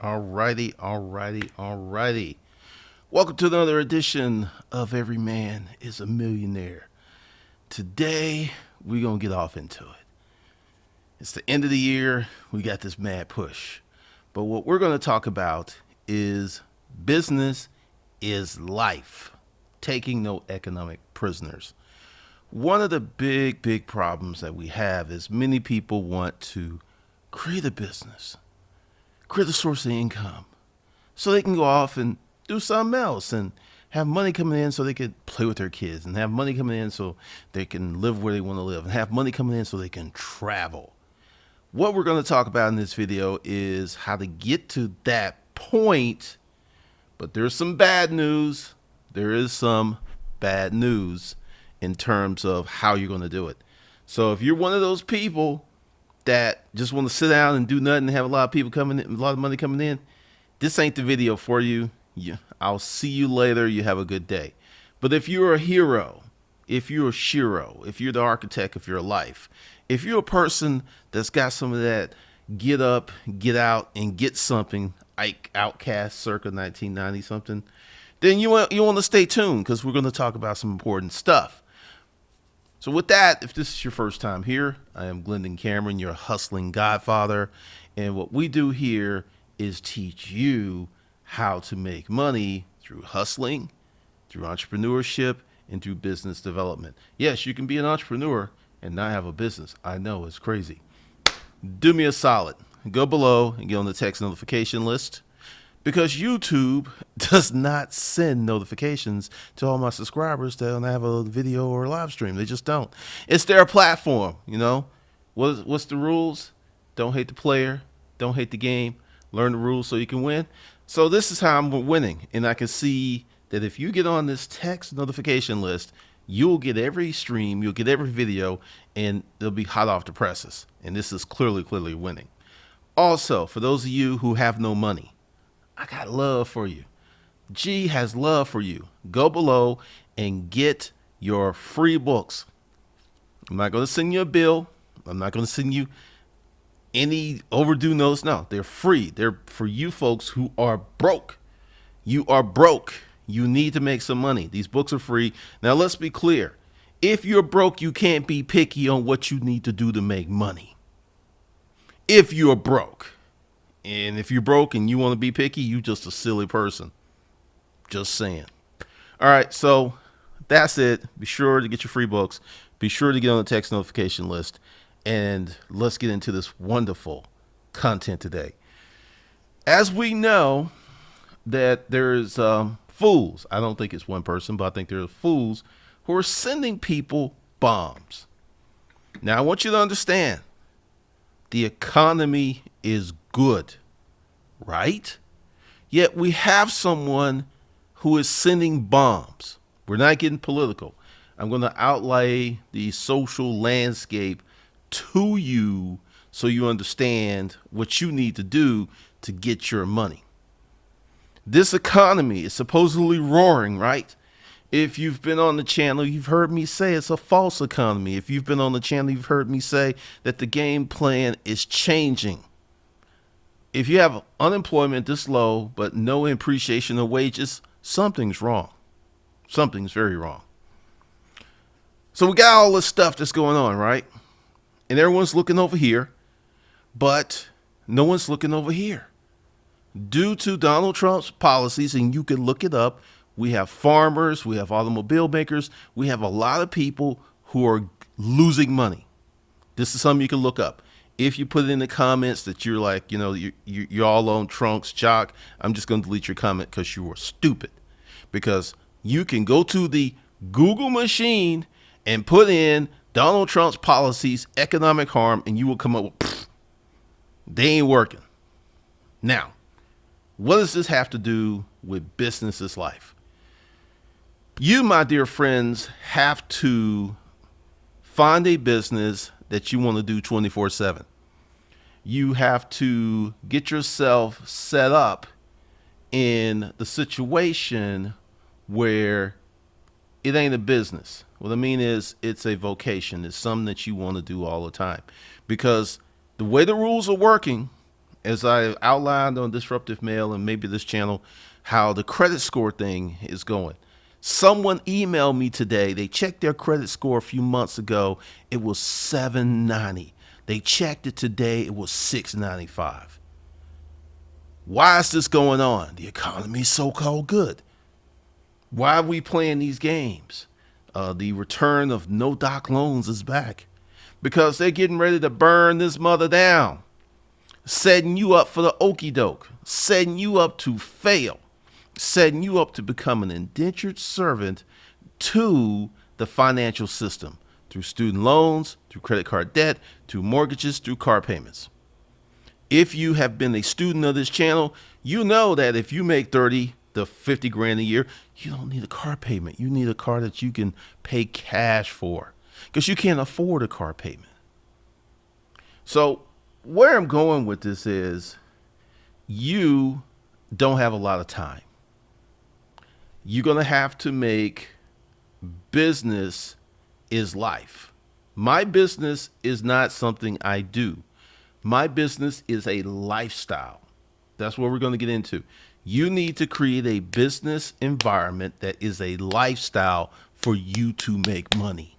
Alrighty. Welcome to another edition of Every Man is a Millionaire. Today, we're going to get off into it. It's the end of the year. We got this mad push. But what we're going to talk about is business is life, taking no economic prisoners. One of the big problems that we have is many people want to create a business, create a source of income, so they can go off and do something else and have money coming in so they can play with their kids, and have money coming in so they can live where they want to live, and have money coming in so they can travel. What we're going to talk about in this video is how to get to that point, but there's some bad news. There is some bad news in terms of how you're going to do it. So if you're one of those people that just want to sit down and do nothing and have a lot of people coming in, a lot of money coming in, this ain't the video for you. I'll see you later. You have a good day. But if you're a hero, if you're a shiro, if you're the architect of your life, if you're a person that's got some of that get up, get out, and get something, like Outcast circa 1990 something, then you want to stay tuned, because we're going to talk about some important stuff. So with that, if this is your first time here, I am Glendon Cameron, your hustling godfather. And what we do here is teach you how to make money through hustling, through entrepreneurship, and through business development. Yes, you can be an entrepreneur and not have a business. I know, it's crazy. Do me a solid. Go below and get on the text notification list, because YouTube does not send notifications to all my subscribers that don't have a video or a live stream. They just don't. It's their platform, you know. What's the rules? Don't hate the player. Don't hate the game. Learn the rules so you can win. So this is how I'm winning. And I can see that if you get on this text notification list, you'll get every stream, you'll get every video, and they'll be hot off the presses. And this is clearly winning. Also, for those of you who have no money, I got love for you. G has love for you. Go below and get your free books. I'm not going to send you a bill. I'm not going to send you any overdue notes. No, they're free. They're for you folks who are broke. You are broke. You need to make some money. These books are free. Now, let's be clear. If you're broke, you can't be picky on what you need to do to make money. If you're broke. And if you're broke and you want to be picky, you just a silly person. Just saying. All right, so that's it. Be sure to get your free books. Be sure to get on the text notification list. And let's get into this wonderful content today. As we know that there's fools. I don't think it's one person, but I think there are fools who are sending people bombs. Now, I want you to understand, the economy is good, right? Yet we have someone who is sending bombs. We're not getting political. I'm going to outlay the social landscape to you so you understand what you need to do to get your money. This economy is supposedly roaring, right? If you've been on the channel, you've heard me say it's a false economy. If you've been on the channel, you've heard me say that the game plan is changing. If you have unemployment this low, but no appreciation of wages, something's wrong. Something's very wrong. So we got all this stuff that's going on, right? And everyone's looking over here, but no one's looking over here. Due to Donald Trump's policies, and you can look it up, we have farmers, we have automobile makers, we have a lot of people who are losing money. This is something you can look up. If you put it in the comments that you're like, you know, you're all on Trump's jock, I'm just going to delete your comment because you are stupid. Because you can go to the Google machine and put in Donald Trump's policies, economic harm, and you will come up with, they ain't working. Now, what does this have to do with business's life? You, my dear friends, have to find a business that you want to do 24/7. You have to get yourself set up in the situation where it ain't a business. What I mean is it's a vocation. It's something that you want to do all the time. Because the way the rules are working, as I outlined on Disruptive Mail and maybe this channel, how the credit score thing is going. Someone emailed me today. They checked their credit score a few months ago. It was 790. They checked it today. It was 695. Why is this going on? The economy is so-called good. Why are we playing these games? The return of no-doc loans is back because they're getting ready to burn this mother down, setting you up for the okie doke, setting you up to fail, setting you up to become an indentured servant to the financial system through student loans, through credit card debt, through mortgages, through car payments. If you have been a student of this channel, you know that if you make 30 to 50 grand a year, you don't need a car payment. You need a car that you can pay cash for because you can't afford a car payment. So where I'm going with this is you don't have a lot of time. You're going to have to make business is life. My business is not something I do. My business is a lifestyle. That's what we're going to get into. You need to create a business environment that is a lifestyle for you to make money.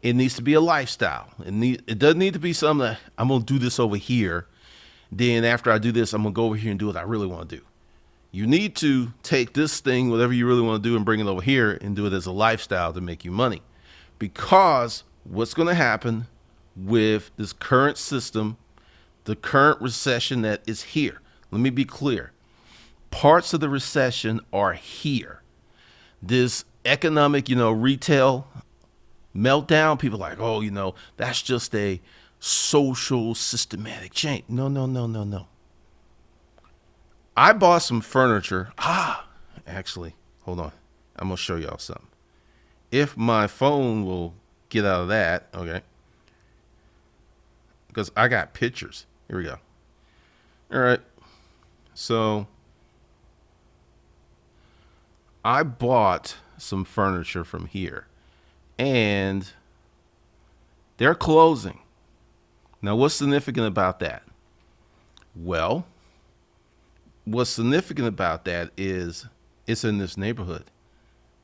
It needs to be a lifestyle. It doesn't need to be something that I'm going to do this over here. Then after I do this, I'm going to go over here and do what I really want to do. You need to take this thing, whatever you really want to do, and bring it over here and do it as a lifestyle to make you money. Because what's going to happen with this current system, the current recession that is here, let me be clear. Parts of the recession are here. This economic, retail meltdown, people are like, oh, that's just a social systematic change. No. I bought some furniture. Actually, hold on. I'm going to show y'all something. If my phone will get out of that, okay. Because I got pictures. Here we go. All right. So I bought some furniture from here and they're closing. Now, what's significant about that? Well, what's significant about that is it's in this neighborhood.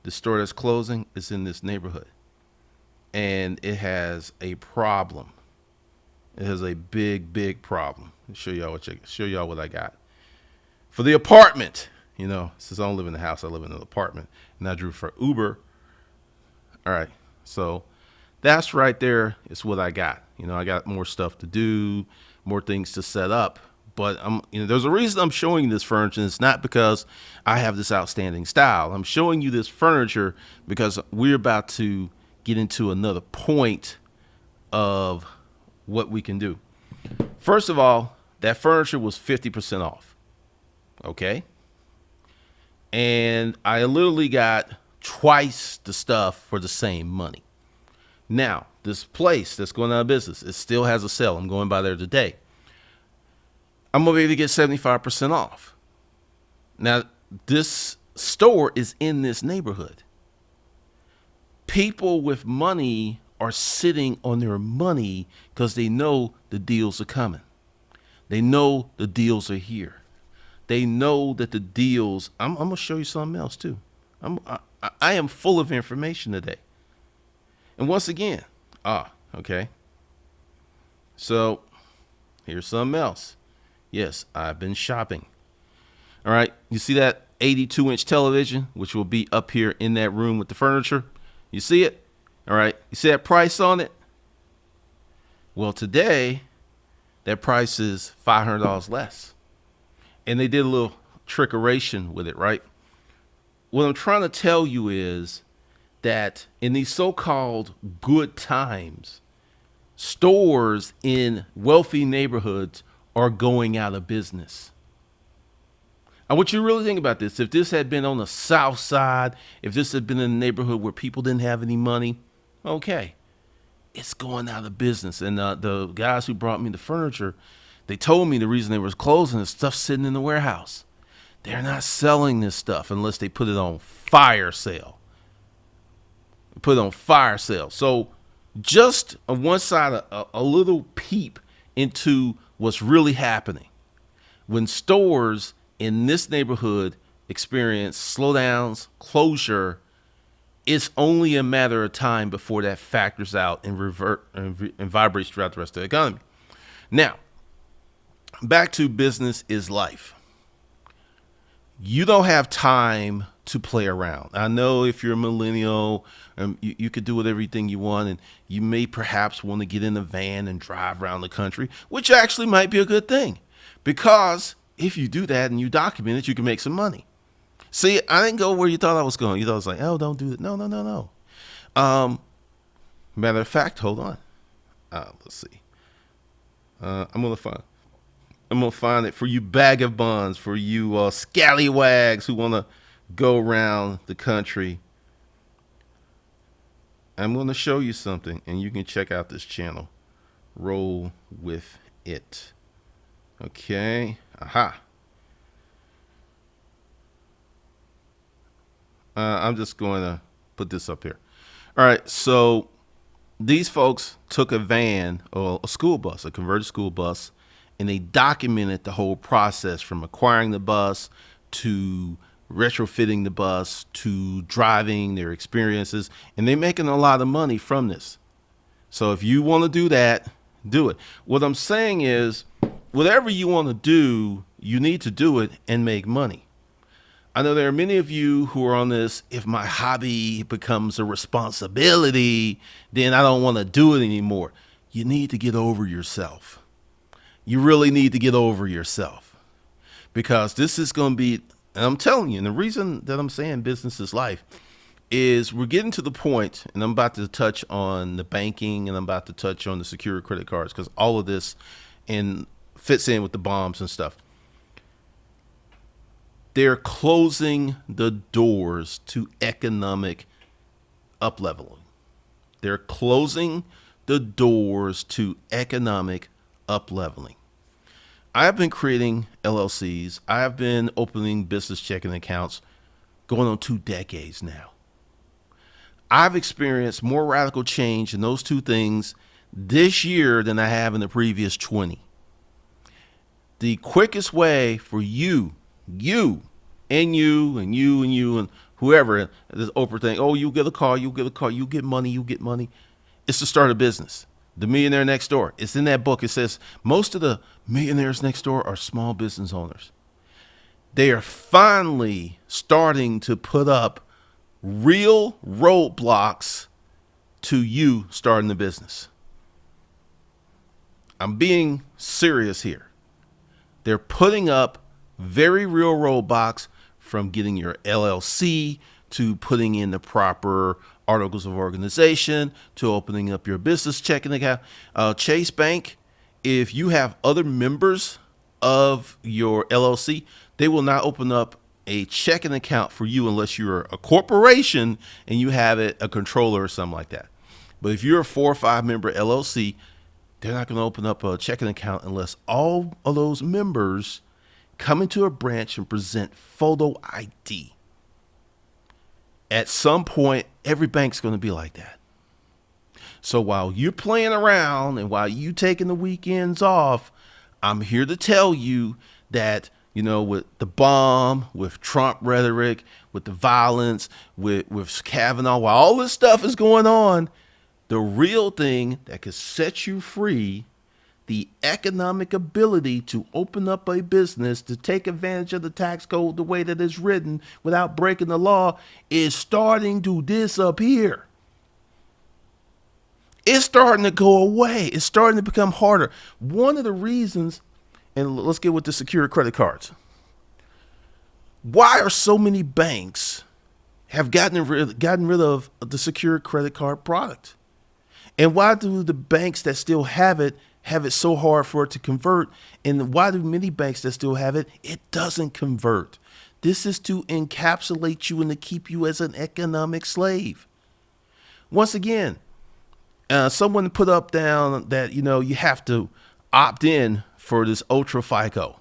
The store that's closing is in this neighborhood and it has a problem. It has a big problem. I'll show y'all what I got for the apartment. Since I don't live in the house, I live in an apartment, and I drew for Uber. All right, so that's right there is what I got. I got more stuff to do, more things to set up, but there's a reason I'm showing you this furniture. And it's not because I have this outstanding style. I'm showing you this furniture because we're about to get into another point of what we can do. First of all, that furniture was 50% off. Okay. And I literally got twice the stuff for the same money. Now, this place that's going out of business, it still has a sale. I'm going by there today. I'm going to be able to get 75% off. Now, this store is in this neighborhood. People with money are sitting on their money because they know the deals are coming. They know the deals are here. They know that the deals, I'm going to show you something else too. I am full of information today. And once again, okay. So here's something else. Yes, I've been shopping. All right. You see that 82-inch television, which will be up here in that room with the furniture? You see it? All right. You see that price on it? Well, today, that price is $500 less. And they did a little trickeration with it, right? What I'm trying to tell you is that in these so-called good times, stores in wealthy neighborhoods are going out of business. I want you to really think about this. If this had been on the south side, if this had been in a neighborhood where people didn't have any money, okay, it's going out of business. And the guys who brought me the furniture, they told me the reason they were closing is stuff sitting in the warehouse. They're not selling this stuff unless they put it on fire sale. Put it on fire sale. So just on one side, a little peep into what's really happening. When stores in this neighborhood experience slowdowns, closure, it's only a matter of time before that factors out and and vibrates throughout the rest of the economy. Now, back to business is life. You don't have time to play around. I know if you're a millennial, you could do everything you want, and you may perhaps want to get in a van and drive around the country, which actually might be a good thing, because if you do that and you document it, you can make some money. See, I didn't go where you thought I was going. You thought I was like, oh, don't do that. No, no, no, no. Matter of fact, hold on. Let's see. I'm gonna find it for you vagabonds, for you scallywags who want to go around the country. I'm gonna show you something, and you can check out this channel. Roll with it. Okay. Aha. I'm just going to put this up here. All right. So these folks took a van or a school bus, a converted school bus, and they documented the whole process from acquiring the bus to retrofitting the bus to driving, their experiences, and they're making a lot of money from this. So if you want to do that, do it. What I'm saying is, whatever you want to do, you need to do it and make money. I know there are many of you who are on this, if my hobby becomes a responsibility, then I don't want to do it anymore. You need to get over yourself. You really need to get over yourself, because this is going to be, and I'm telling you, and the reason that I'm saying business is life is we're getting to the point, and I'm about to touch on the banking, and I'm about to touch on the secured credit cards, because all of this fits in with the bombs and stuff. They're closing the doors to economic upleveling. They're closing the doors to economic upleveling. I have been creating LLCs. I have been opening business checking accounts going on 2 decades now. I've experienced more radical change in those two things this year than I have in the previous 20. The quickest way for you and whoever, this Oprah thing, oh, you get a car, you get money, it's to start a business. The Millionaire Next Door, it's in that book. It says most of the millionaires next door are small business owners. They are finally starting to put up real roadblocks to you starting the business. I'm being serious here. They're putting up very real roadblocks, from getting your LLC to putting in the proper articles of organization to opening up your business checking account. Chase Bank, if you have other members of your LLC, they will not open up a checking account for you unless you're a corporation and you have a controller or something like that. But if you're a 4 or 5 member LLC, they're not going to open up a checking account unless all of those members come into a branch and present photo ID. At some point, every bank's going to be like that. So while you're playing around and while you taking the weekends off, I'm here to tell you that, with the bomb, with Trump rhetoric, with the violence, with Kavanaugh, while all this stuff is going on, the real thing that could set you free, the economic ability to open up a business, to take advantage of the tax code the way that it's written without breaking the law, is starting to disappear. It's starting to go away. It's starting to become harder. One of the reasons, and let's get with the secured credit cards. Why are so many banks have gotten rid of the secured credit card product? And why do the banks that still have it so hard for it to convert? And why do many banks that still have it, it doesn't convert? This is to encapsulate you and to keep you as an economic slave. Once again, someone put up down that, you have to opt in for this Ultra FICO.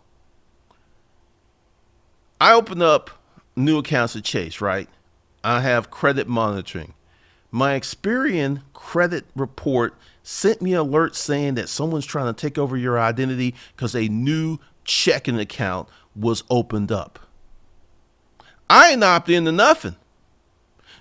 I opened up new accounts at Chase, right? I have credit monitoring. My Experian credit report sent me an alert saying that someone's trying to take over your identity because a new checking account was opened up. I ain't opted into nothing.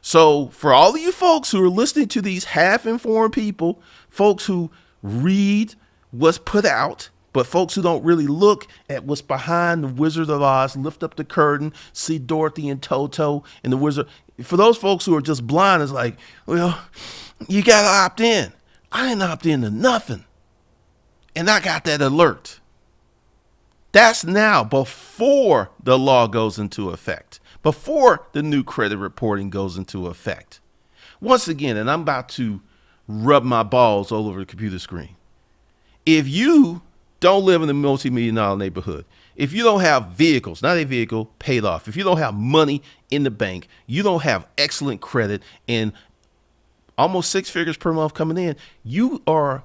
So for all of you folks who are listening to these half-informed people, folks who read what's put out, but folks who don't really look at what's behind the Wizard of Oz, lift up the curtain, see Dorothy and Toto and the Wizard. For those folks who are just blind, it's like, well, you got to opt in. I didn't opt into nothing. And I got that alert. That's now before the law goes into effect, before the new credit reporting goes into effect. Once again, and I'm about to rub my balls all over the computer screen. If you don't live in a multi-million-dollar neighborhood, if you don't have vehicles, not a vehicle, paid off, if you don't have money in the bank, you don't have excellent credit and almost 6 figures per month coming in, you are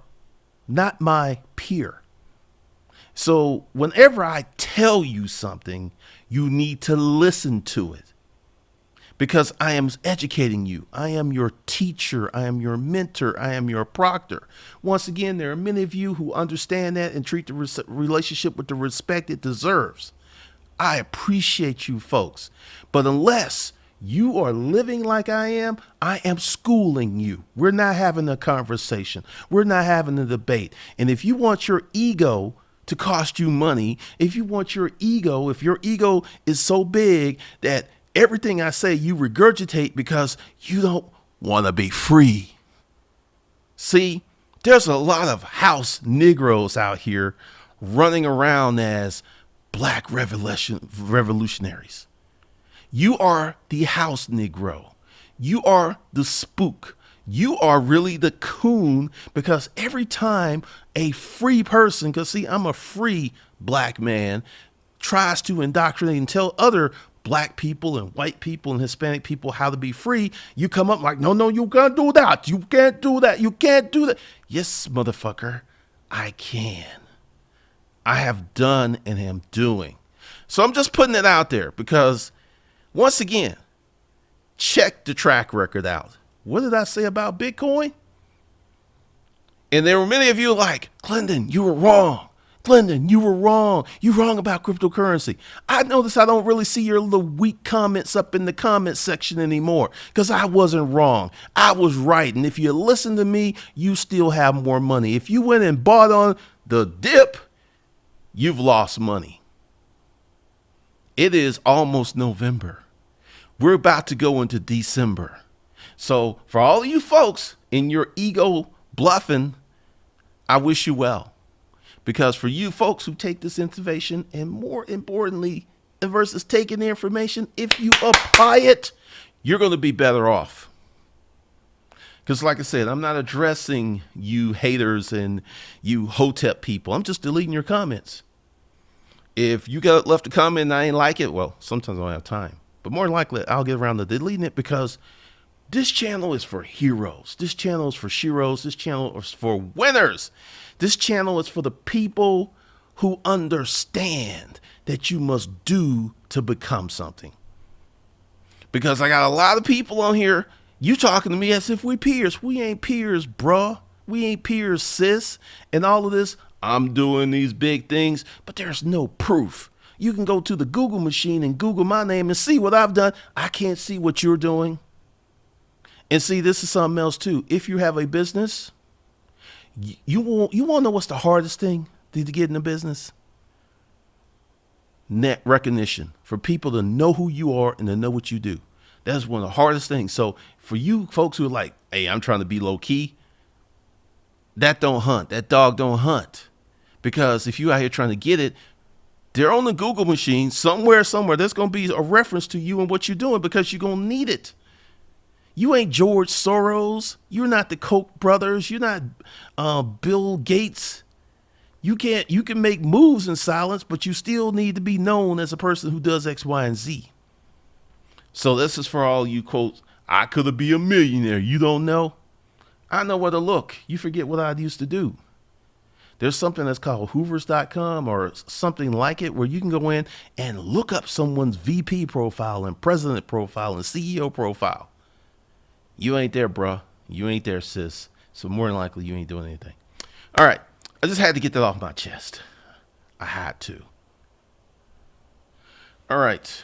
not my peer. So whenever I tell you something, you need to listen to it because I am educating you. I am your teacher. I am your mentor. I am your proctor. Once again, there are many of you who understand that and treat the relationship with the respect it deserves. I appreciate you folks. But unless you are living like I am schooling you. We're not having a conversation. We're not having a debate. And if you want your ego to cost you money, if your ego is so big that everything I say you regurgitate because you don't want to be free. See, there's a lot of house Negroes out here running around as black revolutionaries. You are the house Negro. You are the spook. You are really the coon because every time a free person, because see, I'm a free black man, tries to indoctrinate and tell other black people and white people and Hispanic people how to be free, you come up like, no, you can't do that. You can't do that. You can't do that. Yes, motherfucker, I can. I have done and am doing. So I'm just putting it out there because once again, check the track record out. What did I say about Bitcoin? And there were many of you like, Glendon, you were wrong. Glendon, you were wrong. You're wrong about cryptocurrency. I notice I don't really see your little weak comments up in the comment section anymore because I wasn't wrong. I was right. And if you listen to me, you still have more money. If you went and bought on the dip, you've lost money. It is almost November. We're about to go into December. So for all of you folks in your ego bluffing, I wish you well. Because for you folks who take this information and more importantly, versus taking the information, if you apply it, you're going to be better off. Because like I said, I'm not addressing you haters and you Hotep people. I'm just deleting your comments. If you got left a comment and I ain't like it, well, sometimes I don't have time. But more than likely, I'll get around to deleting it because this channel is for heroes. This channel is for sheroes. This channel is for winners. This channel is for the people who understand that you must do to become something. Because I got a lot of people on here, you talking to me as if we peers. We ain't peers, bruh. We ain't peers, sis. And all of this, I'm doing these big things, but there's no proof. You can go to the Google machine and Google my name and see what I've done. I can't see what you're doing. And see, this is something else too. If you have a business, you want to know what's the hardest thing to get in a business? Net recognition, for people to know who you are and to know what you do. That's one of the hardest things. So for you folks who are like, hey, I'm trying to be low key, that don't hunt. That dog don't hunt. Because if you out here trying to get it, they're on the Google machine somewhere, there's going to be a reference to you and what you're doing because you're going to need it. You ain't George Soros. You're not the Koch brothers. You're not Bill Gates. You can make moves in silence, but you still need to be known as a person who does X, Y, and Z. So this is for all you quotes. I could be a millionaire. You don't know. I know where to look. You forget what I used to do. There's something that's called hoovers.com or something like it where you can go in and look up someone's VP profile and president profile and CEO profile. You ain't there, bruh. You ain't there, sis. So more than likely, you ain't doing anything. All right. I just had to get that off my chest. I had to. All right.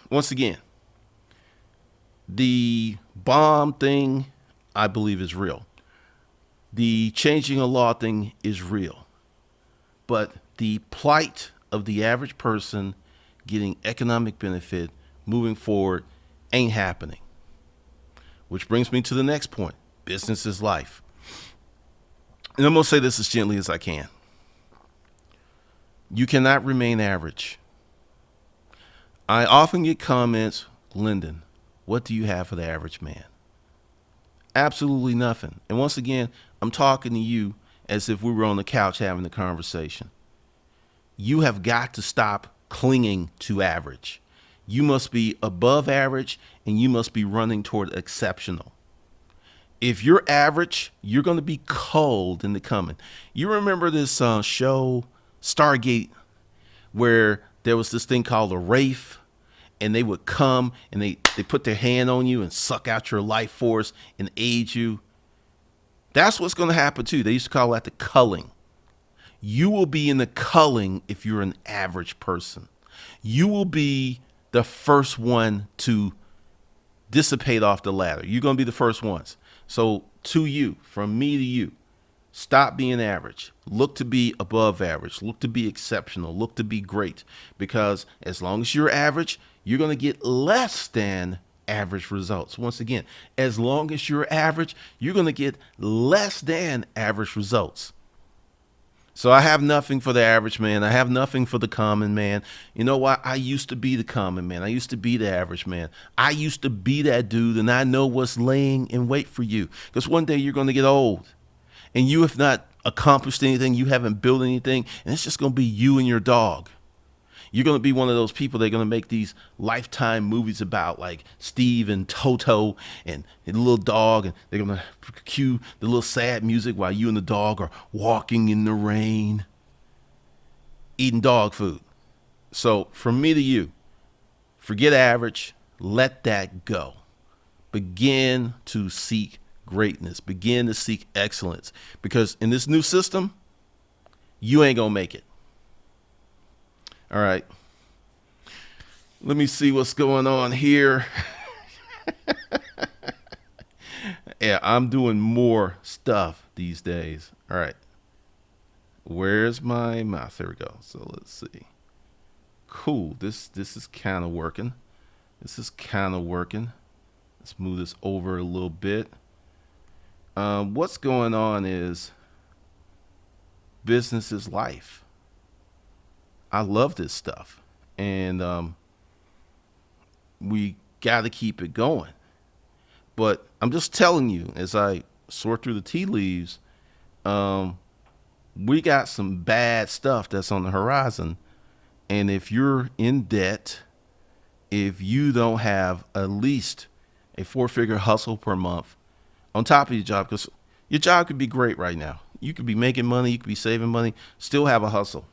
Once again, the bomb thing, I believe, is real. The changing a law thing is real. But the plight of the average person getting economic benefit moving forward ain't happening. Which brings me to the next point. Business is life. And I'm going to say this as gently as I can. You cannot remain average. I often get comments, Lyndon, what do you have for the average man? Absolutely nothing. And once again, I'm talking to you as if we were on the couch having the conversation. You have got to stop clinging to average. You must be above average and you must be running toward exceptional. If you're average, you're going to be cold in the coming. You remember this show, Stargate, where there was this thing called a Wraith, and they would come and they put their hand on you and suck out your life force and age you. That's what's going to happen too. They used to call that the culling. You will be in the culling if you're an average person. You will be the first one to dissipate off the ladder. You're going to be the first ones. So to you, from me to you, stop being average. Look to be above average. Look to be exceptional. Look to be great. Because as long as you're average, you're going to get less than average results. Once again, as long as you're average, you're going to get less than average results. So I have nothing for the average man. I have nothing for the common man. You know what? I used to be the common man. I used to be the average man. I used to be that dude, and I know what's laying in wait for you. Because one day you're going to get old, and you have not accomplished anything. You haven't built anything, and it's just going to be you and your dog. You're going to be one of those people they're going to make these Lifetime movies about, like Steve and Toto and the little dog, and they're going to cue the little sad music while you and the dog are walking in the rain, eating dog food. So from me to you, forget average, let that go. Begin to seek greatness. Begin to seek excellence. Because in this new system, you ain't going to make it. All right. Let me see what's going on here. Yeah, I'm doing more stuff these days. All right. Where's my mouse? There we go. So let's see. Cool. This is kind of working. Let's move this over a little bit. What's going on is business is life. I love this stuff, and we got to keep it going. But I'm just telling you, as I sort through the tea leaves, we got some bad stuff that's on the horizon. And if you're in debt, if you don't have at least a 4-figure hustle per month on top of your job, because your job could be great right now. You could be making money, you could be saving money, still have a hustle.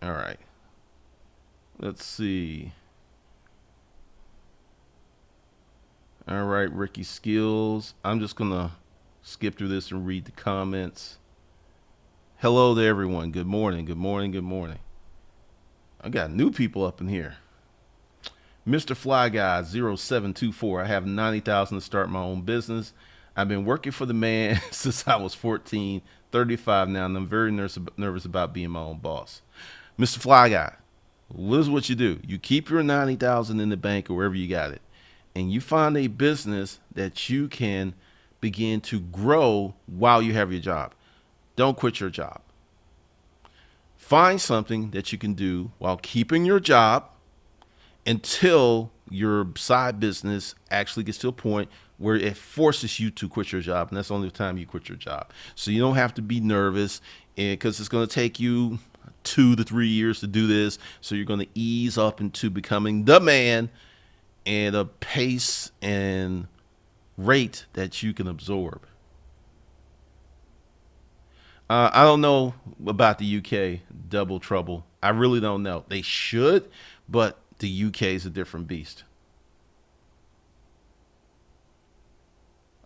All right. Let's see. All right, Ricky Skills. I'm just going to skip through this and read the comments. Hello to everyone. Good morning. I got new people up in here. Mr. Fly Guy 0724. I have 90,000 to start my own business. I've been working for the man since I was 14, 35 now, and I'm very nervous about being my own boss. Mr. Fly Guy, what is what you do? You keep your 90,000 in the bank or wherever you got it, and you find a business that you can begin to grow while you have your job. Don't quit your job. Find something that you can do while keeping your job until your side business actually gets to a point where it forces you to quit your job. And that's the only time you quit your job. So you don't have to be nervous, because it's going to take you 2 to 3 years to do this. So you're going to ease up into becoming the man at a pace and rate that you can absorb. I don't know about the UK double trouble. I really don't know. They should, but The UK is a different beast.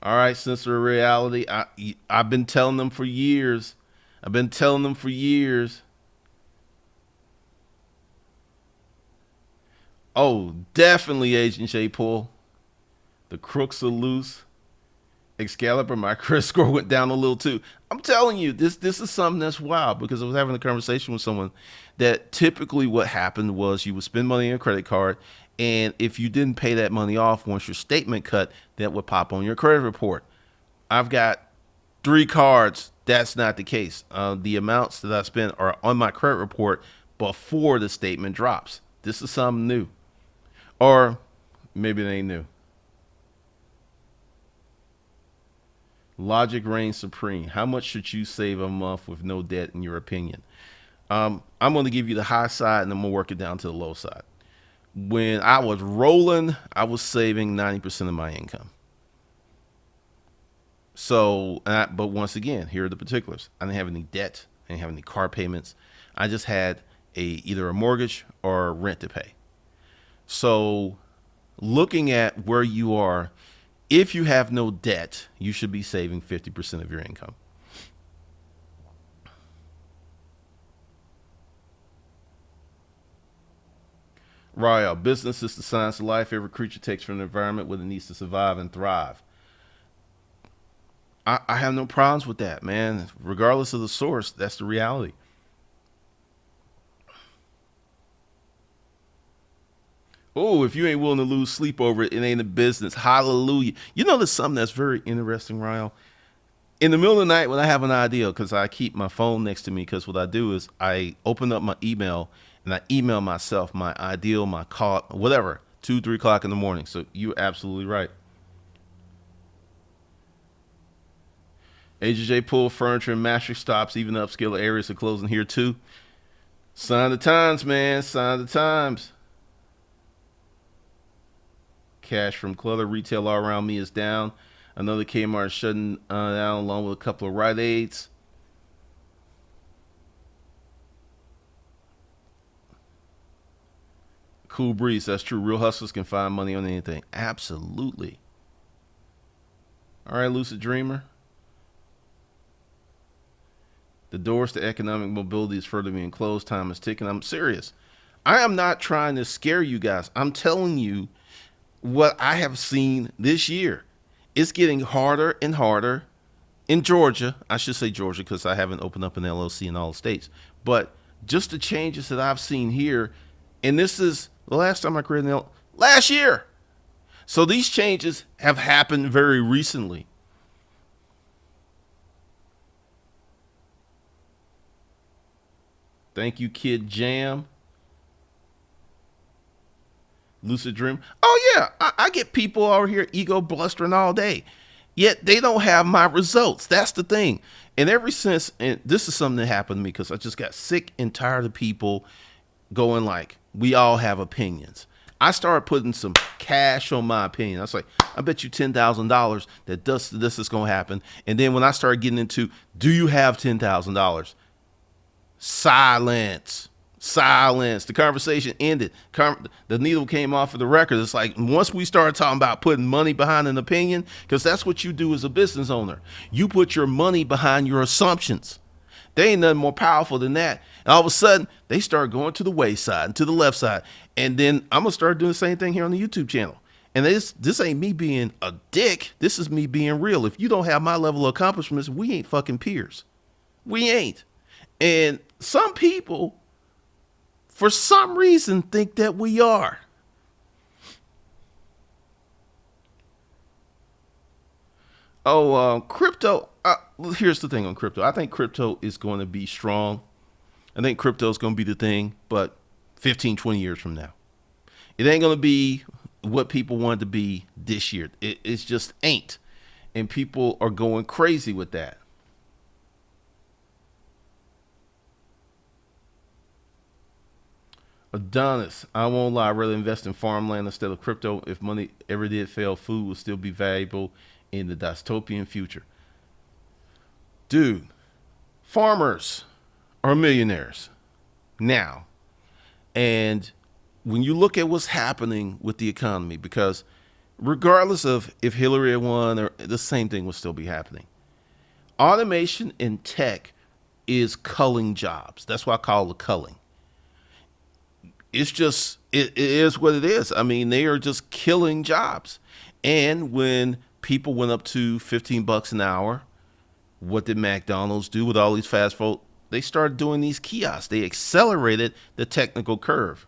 All right, Sensor of Reality. I've been telling them for years. I've been telling them for years. Oh, definitely Agent J Pool. The crooks are loose. Excalibur, my credit score went down a little too. I'm telling you, this is something that's wild because I was having a conversation with someone that typically what happened was you would spend money on a credit card, and if you didn't pay that money off once your statement cut, that would pop on your credit report. I've got 3 cards. That's not the case. The amounts that I spent are on my credit report before the statement drops. This is something new, or maybe it ain't new. Logic reigns supreme. How much should you save a month with no debt, in your opinion? I'm going to give you the high side, and I'm going to work it down to the low side. When I was rolling, I was saving 90% of my income. So, but once again, here are the particulars. I didn't have any debt. I didn't have any car payments. I just had either a mortgage or rent to pay. So, looking at where you are, if you have no debt, you should be saving 50% of your income. Royal, business is the science of life. Every creature takes from the environment what it needs to survive and thrive. I have no problems with that, man. Regardless of the source, that's the reality. Oh, if you ain't willing to lose sleep over it, it ain't a business. Hallelujah. You know, there's something that's very interesting, Ryle. In the middle of the night when I have an idea, because I keep my phone next to me, because what I do is I open up my email and I email myself my ideal, my call, whatever, 2, 3 o'clock in the morning. So you're absolutely right. AJJ Pool, furniture and mattress stops, even upscale areas are closing here too. Sign of the times, man. Sign of the times. Cash from clutter. Retail all around me is down. Another Kmart is shutting down along with a couple of Rite Aids. Cool breeze. That's true. Real hustlers can find money on anything. Absolutely. All right, Lucid Dreamer. The doors to economic mobility is further being closed. Time is ticking. I'm serious. I am not trying to scare you guys. I'm telling you what I have seen this year. It's getting harder and harder in Georgia. I should say Georgia because I haven't opened up an LLC in all the states. But just the changes that I've seen here, and this is the last time I created an LLC, last year. So these changes have happened very recently. Thank you, Kid Jam. Lucid Dream. Oh yeah, I get people over here ego blustering all day, yet they don't have my results. That's the thing. And ever since, and this is something that happened to me because I just got sick and tired of people going like, we all have opinions. I started putting some cash on my opinion. I was like, I bet you $10,000 that this is gonna happen. And then when I started getting into, do you have $10,000? Silence. Silence. The conversation ended. The needle came off of the record. It's like once we started talking about putting money behind an opinion, because that's what you do as a business owner. You put your money behind your assumptions. There ain't nothing more powerful than that. And all of a sudden, they start going to the wayside and to the left side. And then I'm going to start doing the same thing here on the YouTube channel. And this ain't me being a dick. This is me being real. If you don't have my level of accomplishments, we ain't fucking peers. We ain't. And some people, for some reason, think that we are. Oh, crypto. Here's the thing on crypto. I think crypto is going to be strong. I think crypto is going to be the thing, but 15, 20 years from now. It ain't going to be what people want it to be this year. It's just ain't. And people are going crazy with that. Adonis, I won't lie, I'd rather invest in farmland instead of crypto. If money ever did fail, food would still be valuable in the dystopian future. Dude, farmers are millionaires now. And when you look at what's happening with the economy, because regardless of if Hillary had won, or the same thing will still be happening. Automation in tech is culling jobs. That's why I call it culling. It's just it is what it is. I mean, they are just killing jobs. And when people went up to $15 an hour, what did McDonald's do with all these fast food? They started doing these kiosks. They accelerated the technical curve.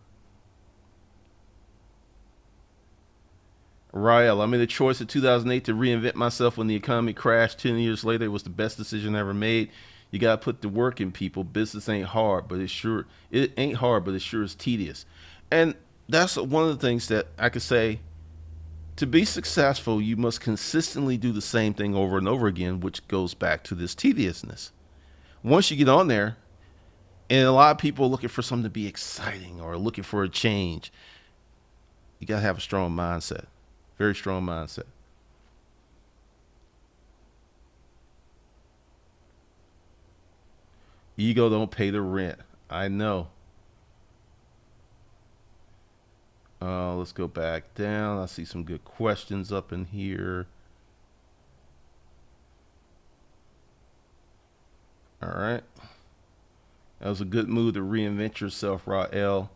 Rael, I made a choice in 2008 to reinvent myself when the economy crashed. 10 years later, it was the best decision I ever made. You got to put the work in, people. Business ain't hard, but it ain't hard, but it sure is tedious. And that's one of the things that I could say. To be successful, you must consistently do the same thing over and over again, which goes back to this tediousness. Once you get on there, and a lot of people are looking for something to be exciting or looking for a change, you got to have a strong mindset. Very strong mindset. Ego don't pay the rent. I know. Let's go back down. I see some good questions up in here. All right. That was a good move to reinvent yourself, Rael.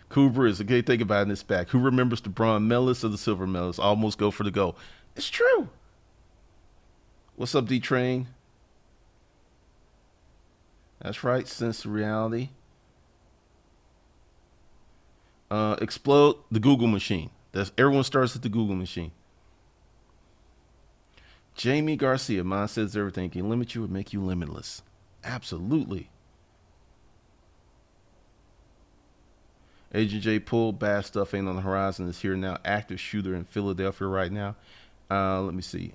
Cooper is a great thing about in this back. Who remembers the bronze medalists or the silver medalists? Almost go for the gold. It's true. What's up, D-Train? That's right. Sense of reality. Explode the Google machine. That's everyone starts at the Google machine. Jamie Garcia, mine says everything. Can limit you or make you limitless. Absolutely. Agent J pulled bad stuff ain't on the horizon. Is here now. Active shooter in Philadelphia right now. Let me see,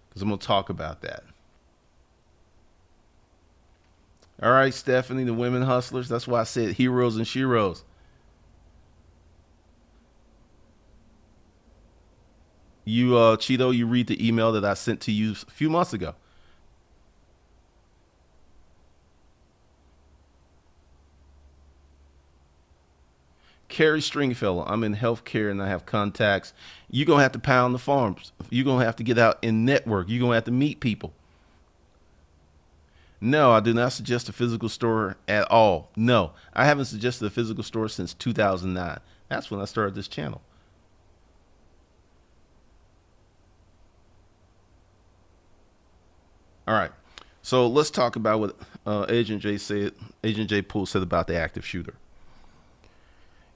because I'm gonna talk about that. All right, Stephanie, the women hustlers. That's why I said heroes and sheroes. You, Cheeto, you read the email that I sent to you a few months ago. Carrie Stringfellow, I'm in healthcare and I have contacts. You're going to have to pound the farms. You're going to have to get out and network. You're going to have to meet people. No, I do not suggest a physical store at all. No, I haven't suggested a physical store since 2009. That's when I started this channel. All right. So let's talk about what Agent J said. Agent J Poole said about the active shooter.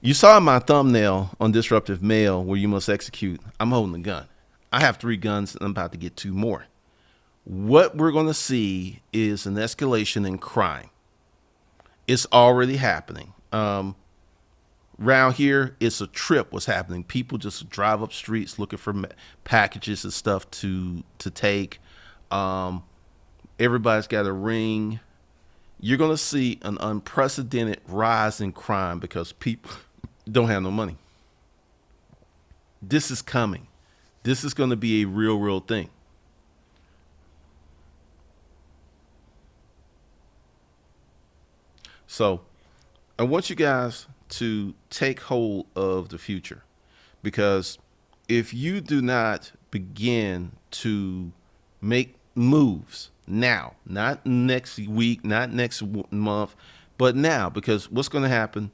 You saw my thumbnail on Disruptive Mail where you must execute. I'm holding a gun. I have 3 guns and I'm about to get 2 more. What we're going to see is an escalation in crime. It's already happening. Around here, it's a trip what's happening. People just drive up streets looking for packages and stuff to take. Everybody's got a ring. You're going to see an unprecedented rise in crime because people don't have no money. This is coming. This is going to be a real thing. So I want you guys to take hold of the future, because if you do not begin to make moves now, not next week, not next month, but now, because what's going to happen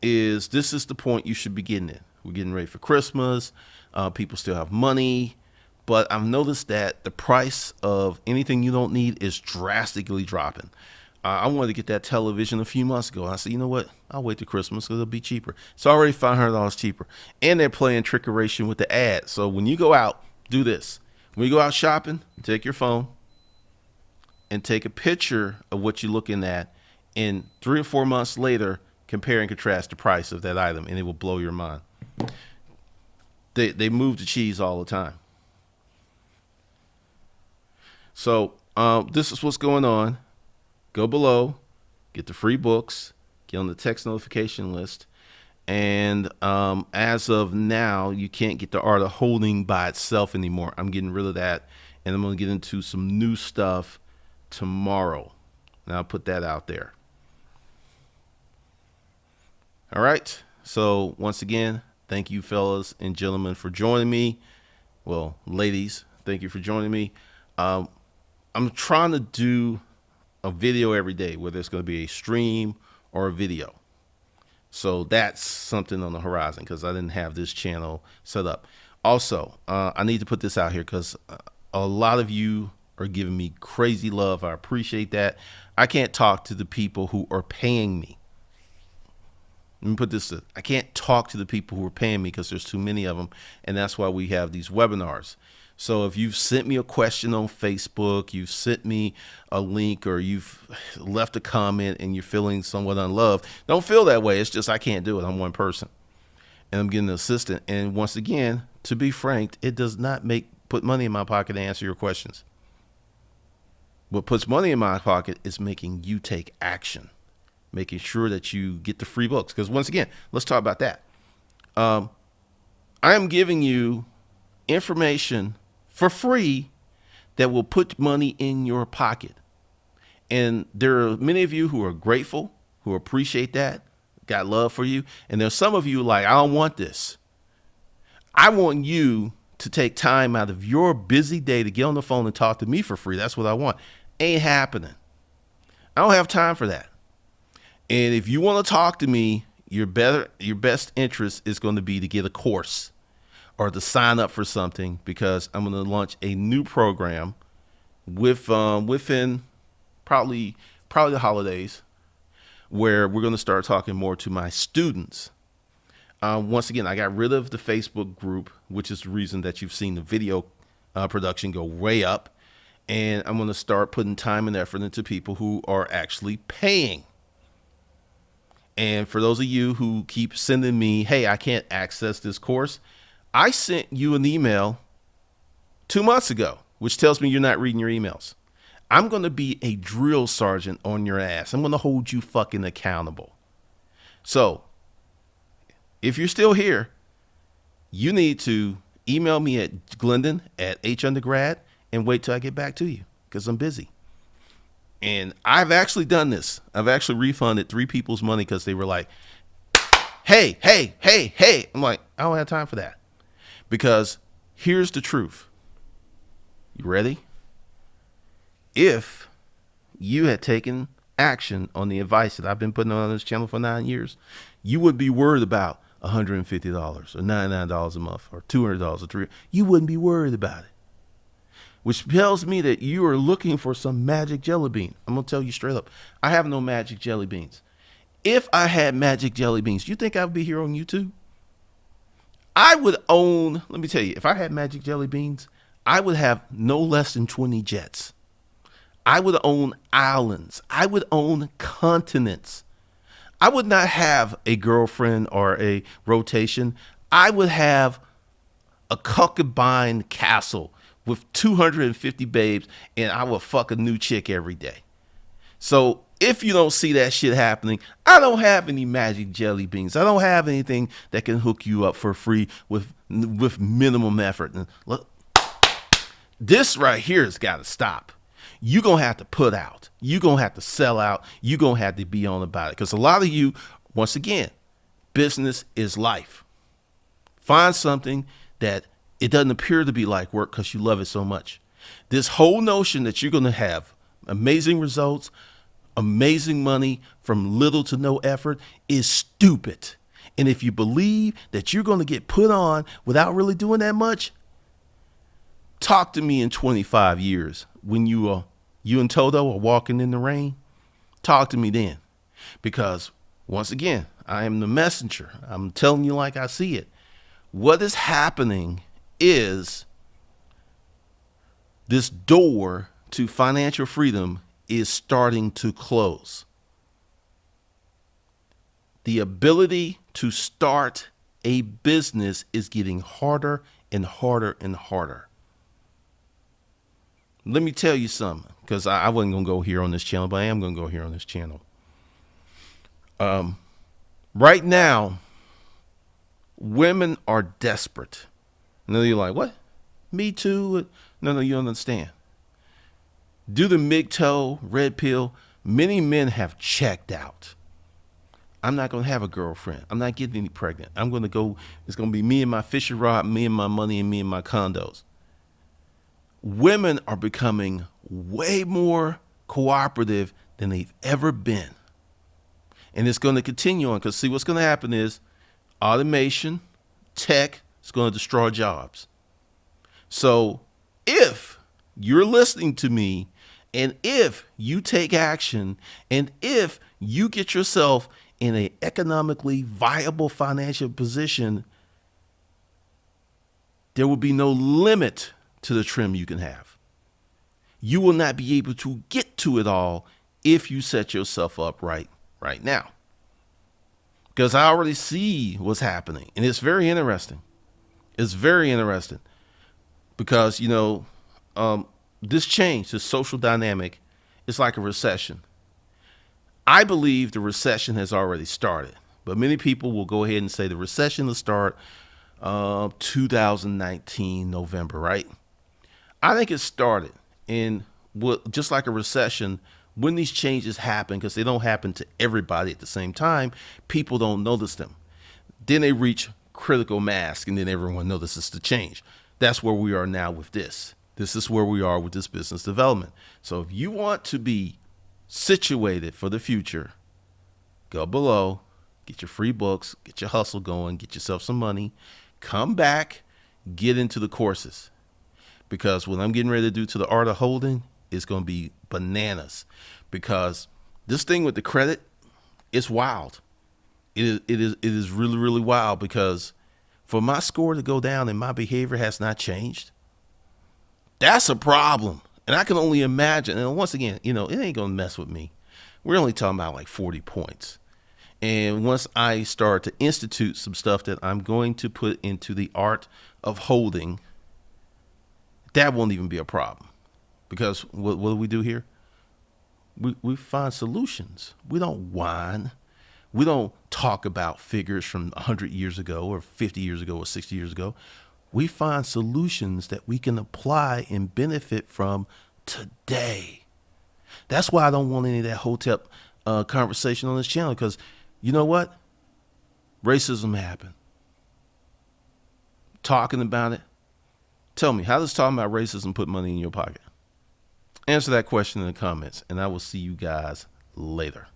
is this is the point you should be getting in. We're getting ready for Christmas. People still have money, but I've noticed that the price of anything you don't need is drastically dropping. I wanted to get that television a few months ago. I said, you know what? I'll wait till Christmas because it'll be cheaper. It's already $500 cheaper. And they're playing trickeration with the ad. So when you go out, do this. When you go out shopping, take your phone and take a picture of what you're looking at. And 3 or 4 months later, compare and contrast the price of that item, and it will blow your mind. They move the cheese all the time. So this is what's going on. Go below, get the free books, get on the text notification list. And as of now, you can't get the art of holding by itself anymore. I'm getting rid of that, and I'm going to get into some new stuff tomorrow. And I'll put that out there. All right. So once again, thank you, fellas and gentlemen, for joining me. Well, ladies, thank you for joining me. Um, I'm trying to do a video every day, whether it's going to be a stream or a video. So that's something on the horizon because I didn't have this channel set up. Also, I need to put this out here because a lot of you are giving me crazy love. I appreciate that. I can't talk to the people who are paying me. Let me put this, I can't talk to the people who are paying me because there's too many of them. And that's why we have these webinars. So if you've sent me a question on Facebook, you've sent me a link, or you've left a comment and you're feeling somewhat unloved, don't feel that way. It's just I can't do it. I'm one person and I'm getting an assistant. And once again, to be frank, it does not put money in my pocket to answer your questions. What puts money in my pocket is making you take action, making sure that you get the free books. Because once again, let's talk about that. I am giving you information for free that will put money in your pocket. And there are many of you who are grateful, who appreciate that, got love for you. And there's some of you like, I don't want this. I want you to take time out of your busy day to get on the phone and talk to me for free. That's what I want. Ain't happening. I don't have time for that. And if you want to talk to me, your best interest is going to be to get a course or to sign up for something, because I'm going to launch a new program within probably the holidays, where we're going to start talking more to my students. Once again, I got rid of the Facebook group, which is the reason that you've seen the video production go way up. And I'm going to start putting time and effort into people who are actually paying. And for those of you who keep sending me, hey, I can't access this course, I sent you an email 2 months ago, which tells me you're not reading your emails. I'm going to be a drill sergeant on your ass. I'm going to hold you fucking accountable. So if you're still here, you need to email me at glendon@hundergrad and wait till I get back to you, because I'm busy. And I've actually done this. I've actually refunded 3 people's money because they were like, hey. I'm like, I don't have time for that. Because here's the truth. You ready? If you had taken action on the advice that I've been putting on this channel for 9 years, you would be worried about $150 or $99 a month or $200 or $300. You wouldn't be worried about it. Which tells me that you are looking for some magic jelly bean. I'm going to tell you straight up, I have no magic jelly beans. If I had magic jelly beans, you think I would be here on YouTube? I would own, let me tell you, if I had magic jelly beans, I would have no less than 20 jets. I would own islands. I would own continents. I would not have a girlfriend or a rotation. I would have a concubine castle with 250 babes, and I will fuck a new chick every day. So if you don't see that shit happening, I don't have any magic jelly beans. I don't have anything that can hook you up for free with minimum effort. And look, this right here has got to stop. You're going to have to put out. You're going to have to sell out. You're going to have to be on about it. Because a lot of you, once again, business is life. Find something that it doesn't appear to be like work because you love it so much. This whole notion that you're going to have amazing results, amazing money from little to no effort is stupid. And if you believe that you're going to get put on without really doing that much, talk to me in 25 years when you and Toto are walking in the rain. Talk to me then. Because once again, I am the messenger. I'm telling you like I see it. What is happening is this door to financial freedom is starting to close. The ability to start a business is getting harder and harder and harder. Let me tell you something, because I wasn't going to go here on this channel, but I am going to go here on this channel. Right now, women are desperate. And then you're like, what? Me too? No, you don't understand. Due to MGTOW, red pill, many men have checked out. I'm not going to have a girlfriend. I'm not getting any pregnant. I'm going to go, it's going to be me and my fishing rod, me and my money, and me and my condos. Women are becoming way more cooperative than they've ever been. And it's going to continue on because, see, what's going to happen is automation, tech is going to destroy jobs. So if you're listening to me, and if you take action, and if you get yourself in an economically viable financial position, there will be no limit to the trim you can have. You will not be able to get to it all if you set yourself up right now. Because I already see what's happening, and it's very interesting. It's very interesting because, this change, this social dynamic, is like a recession. I believe the recession has already started, but many people will go ahead and say the recession will start 2019 November, right? I think it started in just like a recession. When these changes happen, because they don't happen to everybody at the same time, people don't notice them. Then they reach critical mass, and then everyone notices the change. That's where we are now with this. This is where we are with this business development. So if you want to be situated for the future, go below, get your free books, get your hustle going, get yourself some money, come back, get into the courses. Because what I'm getting ready to do to the art of holding is going to be bananas. Because this thing with the credit, it's wild. It is really, really wild, because for my score to go down and my behavior has not changed, that's a problem. And I can only imagine. And once again, it ain't going to mess with me. We're only talking about like 40 points. And once I start to institute some stuff that I'm going to put into the art of holding, that won't even be a problem. Because what do we do here? We find solutions. We don't whine. We don't talk about figures from 100 years ago or 50 years ago or 60 years ago. We find solutions that we can apply and benefit from today. That's why I don't want any of that hotep conversation on this channel, because you know what? Racism happened. Talking about it. Tell me, how does talking about racism put money in your pocket? Answer that question in the comments, and I will see you guys later.